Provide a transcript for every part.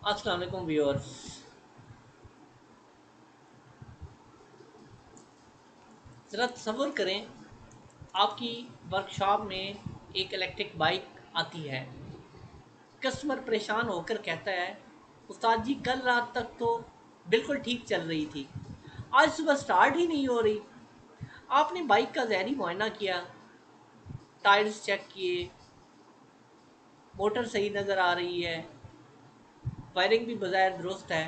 अस्सलाम वालेकुम व्यूअर्स। ज़रा तसव्वुर करें, आपकी वर्कशॉप में एक इलेक्ट्रिक बाइक आती है। कस्टमर परेशान होकर कहता है, उस्ताद जी कल रात तक तो बिल्कुल ठीक चल रही थी, आज सुबह स्टार्ट ही नहीं हो रही। आपने बाइक का ज़हरी मुआयना किया, टायर्स चेक किए, मोटर सही नज़र आ रही है, वायरिंग भी बज़ाहिर दुरुस्त है,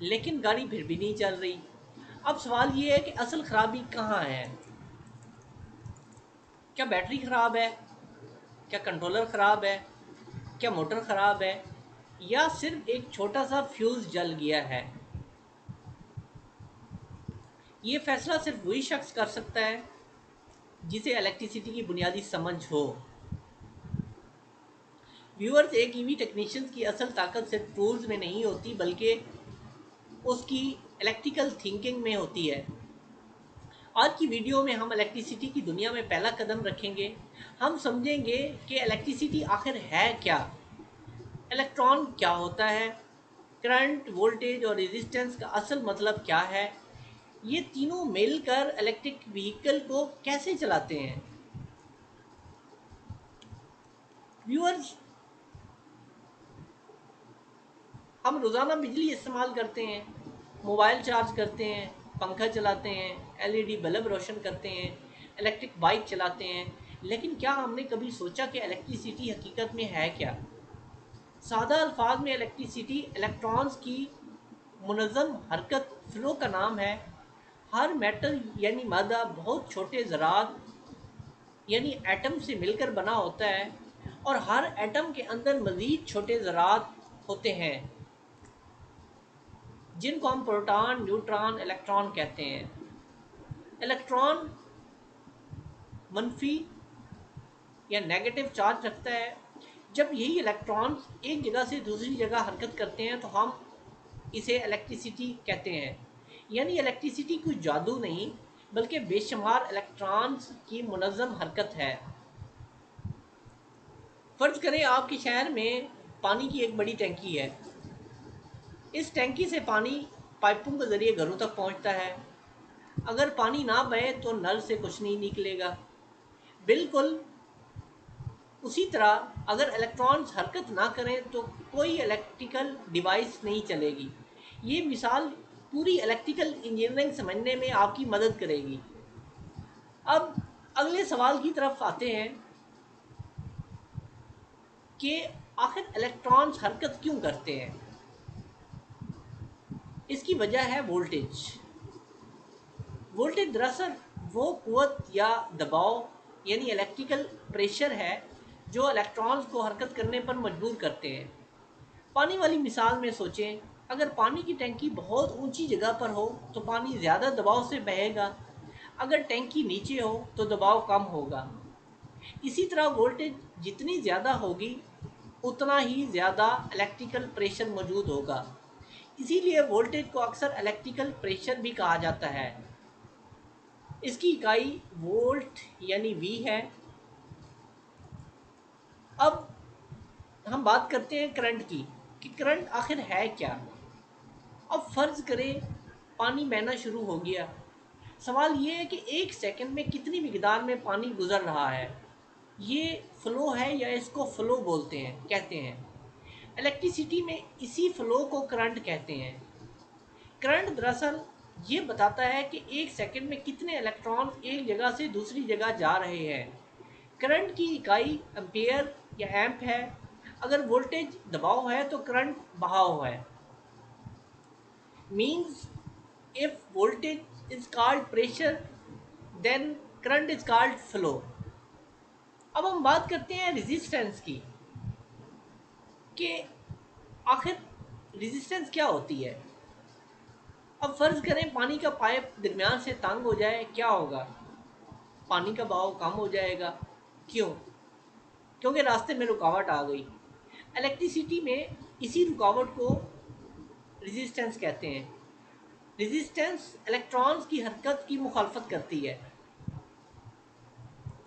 लेकिन गाड़ी फिर भी नहीं चल रही। अब सवाल ये है कि असल ख़राबी कहाँ है? क्या बैटरी ख़राब है? क्या कंट्रोलर ख़राब है? क्या मोटर ख़राब है? या सिर्फ एक छोटा सा फ्यूज़ जल गया है? ये फैसला सिर्फ वही शख्स कर सकता है जिसे इलेक्ट्रिसिटी की बुनियादी समझ हो। व्यूअर्स, एक ईवी टेक्नीशियंस की असल ताकत सिर्फ टूल्स में नहीं होती, बल्कि उसकी इलेक्ट्रिकल थिंकिंग में होती है। आज की वीडियो में हम इलेक्ट्रिसिटी की दुनिया में पहला कदम रखेंगे। हम समझेंगे कि इलेक्ट्रिसिटी आखिर है क्या, इलेक्ट्रॉन क्या होता है, करंट, वोल्टेज और रेजिस्टेंस का असल मतलब क्या है, ये तीनों मिलकर इलेक्ट्रिक व्हीकल को कैसे चलाते हैं। व्यूअर्स, हम रोज़ाना बिजली इस्तेमाल करते हैं, मोबाइल चार्ज करते हैं, पंखा चलाते हैं, एलईडी बल्ब रोशन करते हैं, इलेक्ट्रिक बाइक चलाते हैं, लेकिन क्या हमने कभी सोचा कि इलेक्ट्रिसिटी हकीकत में है क्या? सादा अल्फाज में इलेक्ट्रिसिटी इलेक्ट्रॉन्स की मुनज़्ज़म हरकत, फ्लो का नाम है। हर मेटल यानी मादा बहुत छोटे ज़रात यानी एटम से मिलकर बना होता है, और हर एटम के अंदर मज़ीद छोटे ज़रात होते हैं जिनको हम प्रोटॉन, न्यूट्रॉन, इलेक्ट्रॉन कहते हैं। इलेक्ट्रॉन मनफी या नेगेटिव चार्ज रखता है। जब यही इलेक्ट्रॉन्स एक जगह से दूसरी जगह हरकत करते हैं तो हम इसे इलेक्ट्रिसिटी कहते हैं। यानी इलेक्ट्रिसिटी कोई जादू नहीं, बल्कि बेशुमार इलेक्ट्रॉन्स की मुनज़्ज़म हरकत है। फ़र्ज़ करें आपके शहर में पानी की एक बड़ी टंकी है। इस टंकी से पानी पाइपों के ज़रिए घरों तक पहुंचता है। अगर पानी ना बहे तो नल से कुछ नहीं निकलेगा। बिल्कुल उसी तरह अगर इलेक्ट्रॉन्स हरकत ना करें तो कोई इलेक्ट्रिकल डिवाइस नहीं चलेगी। ये मिसाल पूरी इलेक्ट्रिकल इंजीनियरिंग समझने में आपकी मदद करेगी। अब अगले सवाल की तरफ आते हैं कि आखिर इलेक्ट्रॉन्स हरकत क्यों करते हैं। इसकी वजह है वोल्टेज। वोल्टेज दरअसल वो कुव्वत या दबाव यानी इलेक्ट्रिकल प्रेशर है जो इलेक्ट्रॉन्स को हरकत करने पर मजबूर करते हैं। पानी वाली मिसाल में सोचें, अगर पानी की टंकी बहुत ऊंची जगह पर हो तो पानी ज़्यादा दबाव से बहेगा। अगर टंकी नीचे हो तो दबाव कम होगा। इसी तरह वोल्टेज जितनी ज़्यादा होगी उतना ही ज़्यादा इलेक्ट्रिकल प्रेशर मौजूद होगा। इसीलिए वोल्टेज को अक्सर इलेक्ट्रिकल प्रेशर भी कहा जाता है। इसकी इकाई वोल्ट यानी वी है। अब हम बात करते हैं करंट की, कि करंट आखिर है क्या। अब फ़र्ज़ करें पानी बहना शुरू हो गया। सवाल ये है कि एक सेकंड में कितनी मिकदार में पानी गुजर रहा है। ये फ़्लो है या इसको फ़्लो बोलते हैं कहते हैं। इलेक्ट्रिसिटी में इसी फ़्लो को करंट कहते हैं। करंट दरअसल ये बताता है कि एक सेकंड में कितने इलेक्ट्रॉन एक जगह से दूसरी जगह जा रहे हैं। करंट की इकाई एम्पेयर या एम्प है। अगर वोल्टेज दबाव है तो करंट बहाव है। Means if voltage is called pressure then current is called flow. अब हम बात करते हैं रेजिस्टेंस की, कि आखिर रेजिस्टेंस क्या होती है। अब फ़र्ज़ करें पानी का पाइप दरमियान से तंग हो जाए, क्या होगा? पानी का बहाव कम हो जाएगा। क्यों? क्योंकि रास्ते में रुकावट आ गई। इलेक्ट्रिसिटी में इसी रुकावट को रेजिस्टेंस कहते हैं। रेजिस्टेंस इलेक्ट्रॉन्स की हरकत की मुखालफत करती है।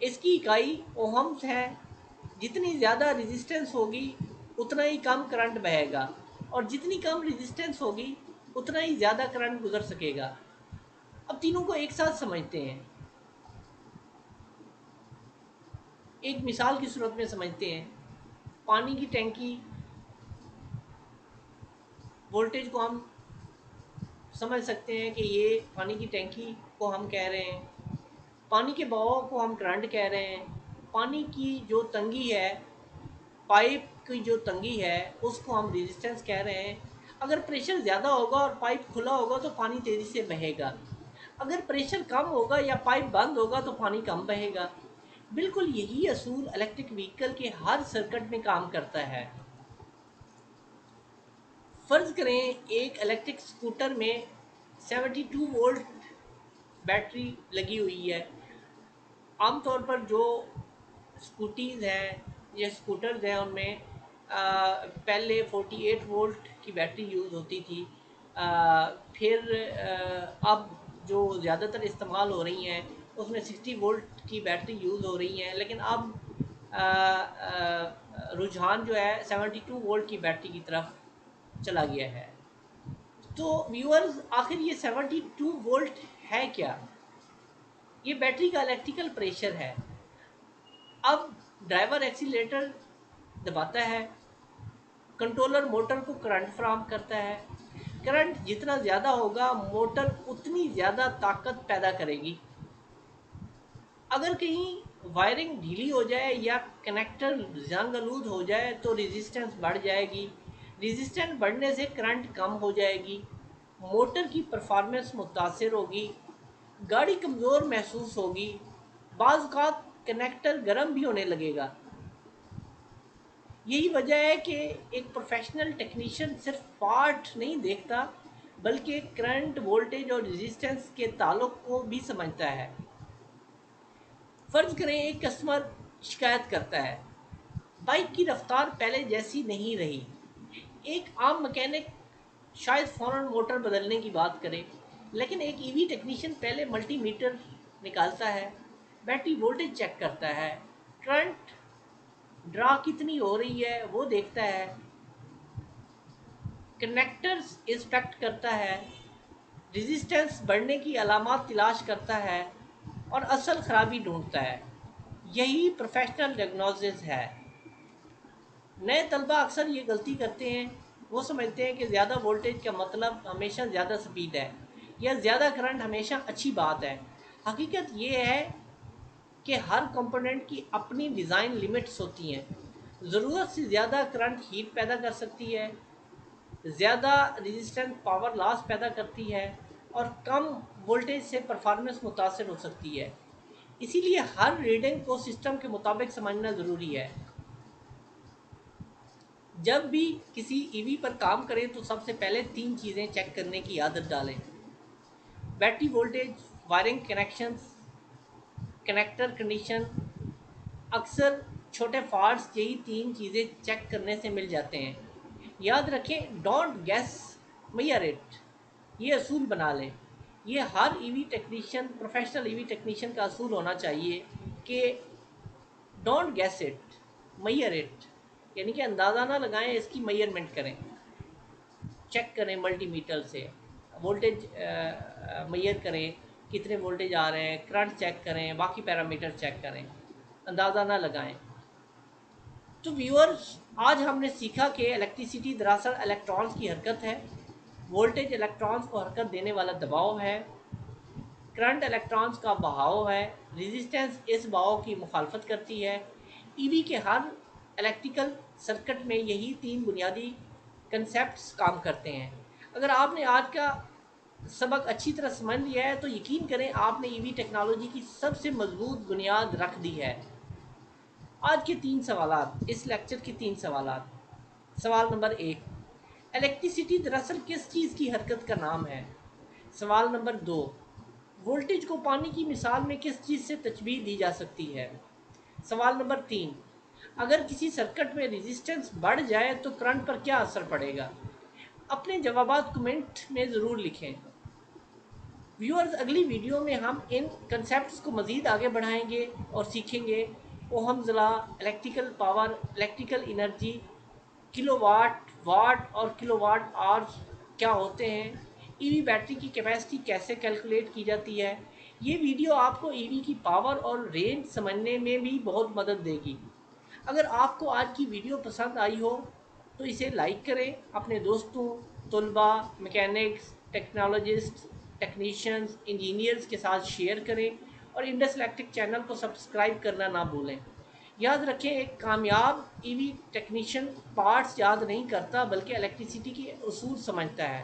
इसकी इकाई ओहम्स है, जितनी ज़्यादा रेजिस्टेंस होगी उतना ही कम करंट बहेगा, और जितनी कम रेजिस्टेंस होगी उतना ही ज़्यादा करंट गुजर सकेगा। अब तीनों को एक साथ समझते हैं, एक मिसाल की सूरत में समझते हैं। पानी की टैंकी, वोल्टेज को हम समझ सकते हैं कि ये पानी की टैंकी को हम कह रहे हैं, पानी के बहाव को हम करंट कह रहे हैं, पानी की जो तंगी है, पाइप की जो तंगी है, उसको हम रेजिस्टेंस कह रहे हैं। अगर प्रेशर ज़्यादा होगा और पाइप खुला होगा तो पानी तेज़ी से बहेगा, अगर प्रेशर कम होगा या पाइप बंद होगा तो पानी कम बहेगा। बिल्कुल यही असूल इलेक्ट्रिक व्हीकल के हर सर्किट में काम करता है। फ़र्ज़ करें एक इलेक्ट्रिक स्कूटर में 72 वोल्ट बैटरी लगी हुई है। आमतौर पर जो स्कूटीज़ हैं या स्कूटर्स हैं उनमें पहले 48 वोल्ट की बैटरी यूज़ होती थी। फिर अब जो ज़्यादातर इस्तेमाल हो रही हैं उसमें 60 वोल्ट की बैटरी यूज़ हो रही हैं, लेकिन अब रुझान जो है 72 वोल्ट की बैटरी की तरफ चला गया है। तो व्यूअर्स, आखिर ये 72 वोल्ट है क्या? ये बैटरी का इलेक्ट्रिकल प्रेशर है। अब ड्राइवर एक्सीलेटर दबाता है, कंट्रोलर मोटर को करंट फ्राहम करता है। करंट जितना ज़्यादा होगा मोटर उतनी ज़्यादा ताकत पैदा करेगी। अगर कहीं वायरिंग ढीली हो जाए या कनेक्टर जंग आलूद हो जाए तो रेजिस्टेंस बढ़ जाएगी, रेजिस्टेंस बढ़ने से करंट कम हो जाएगी, मोटर की परफॉर्मेंस मुतासर होगी, गाड़ी कमज़ोर महसूस होगी, बाज़ औक़ात कनेक्टर गर्म भी होने लगेगा। यही वजह है कि एक प्रोफेशनल टेक्नीशियन सिर्फ पार्ट नहीं देखता बल्कि करंट, वोल्टेज और रेजिस्टेंस के ताल्लुक को भी समझता है। फ़र्ज़ करें एक कस्टमर शिकायत करता है, बाइक की रफ्तार पहले जैसी नहीं रही। एक आम मैकेनिक शायद फ़ौरन मोटर बदलने की बात करे, लेकिन एक ईवी टेक्नीशियन पहले मल्टीमीटर निकालता है, बैटरी वोल्टेज चेक करता है, करंट ड्रा कितनी हो रही है वो देखता है, कनेक्टर्स इंस्पेक्ट करता है, रेजिस्टेंस बढ़ने की अलामत तलाश करता है और असल खराबी ढूंढता है। यही प्रोफेशनल डायग्नोसिस है। नए तलबा अक्सर ये गलती करते हैं, वो समझते हैं कि ज़्यादा वोल्टेज का मतलब हमेशा ज़्यादा स्पीड है या ज़्यादा करंट हमेशा अच्छी बात है। हकीकत ये है कि हर कंपोनेंट की अपनी डिज़ाइन लिमिट्स होती हैं। ज़रूरत से ज़्यादा करंट हीट पैदा कर सकती है, ज़्यादा रेजिस्टेंस पावर लॉस पैदा करती है और कम वोल्टेज से परफॉर्मेंस मुतासर हो सकती है। इसीलिए हर रीडिंग को सिस्टम के मुताबिक समझना ज़रूरी है। जब भी किसी ईवी पर काम करें तो सबसे पहले 3 चीज़ें चेक करने की आदत डालें: battery voltage, wiring connections, connector condition. अक्सर छोटे फॉल्ट्स यही 3 चीज़ें चेक करने से मिल जाते हैं। याद रखें, डोंट गैस, मेजर इट। ये असूल बना लें। ये हर EV technician, professional EV technician का असूल होना चाहिए कि don't guess it, measure it. यानी कि अंदाज़ा ना लगाएं, इसकी मेजरमेंट करें, चेक करें मल्टीमीटर से, वोल्टेज मेजर करें, कितने वोल्टेज आ रहे हैं, करंट चेक करें, बाकी पैरामीटर चेक करें, अंदाज़ा ना लगाएं। तो व्यूअर्स, आज हमने सीखा कि इलेक्ट्रिसिटी दरअसल इलेक्ट्रॉन्स की हरकत है, वोल्टेज इलेक्ट्रॉन्स को हरकत देने वाला दबाव है, करंट इलेक्ट्रॉन्स का बहाव है, रेजिस्टेंस इस बहाव की मुखालफत करती है। ईवी के हर इलेक्ट्रिकल सर्किट में यही 3 बुनियादी कंसेप्ट्स काम करते हैं। अगर आपने आज का सबक अच्छी तरह समझ लिया है तो यकीन करें आपने ईवी टेक्नोलॉजी की सबसे मजबूत बुनियाद रख दी है। आज के 3 सवालात, इस लेक्चर के 3 सवालात। सवाल नंबर 1, इलेक्ट्रिसिटी दरअसल किस चीज़ की हरकत का नाम है? सवाल नंबर 2, वोल्टेज को पानी की मिसाल में किस चीज़ से तशबीह दी जा सकती है? सवाल नंबर 3, अगर किसी सर्किट में रेजिस्टेंस बढ़ जाए तो करंट पर क्या असर पड़ेगा? अपने जवाबात कमेंट में ज़रूर लिखें। व्यूअर्स, अगली वीडियो में हम इन कंसेप्ट्स को मज़ीद आगे बढ़ाएंगे और सीखेंगे Ohm's law, electrical power, electrical energy, kilowatt, watt और किलोवाट आवर्स क्या होते हैं, ईवी बैटरी की कैपेसिटी कैसे कैलकुलेट की जाती है। ये वीडियो आपको ईवी की पावर और रेंज समझने में भी बहुत मदद देगी। अगर आपको आज की वीडियो पसंद आई हो तो इसे लाइक करें, अपने दोस्तों, तलबा, मैकेनिक्स, टेक्नोलॉजिस्ट, टेक्नीशियंस, इंजीनियर्स के साथ शेयर करें और इंडस इलेक्ट्रिक चैनल को सब्सक्राइब करना ना भूलें। याद रखें, एक कामयाब ईवी टेक्नीशियन पार्ट्स याद नहीं करता बल्कि इलेक्ट्रिसिटी के उसूल समझता है।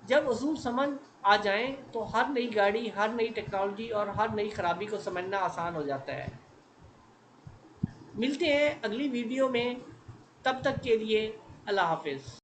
जब उसूल समझ आ जाएं तो हर नई गाड़ी, हर नई टेक्नोलॉजी और हर नई खराबी को समझना आसान हो जाता है। मिलते हैं अगली वीडियो में, तब तक के लिए अल्लाह हाफिज़।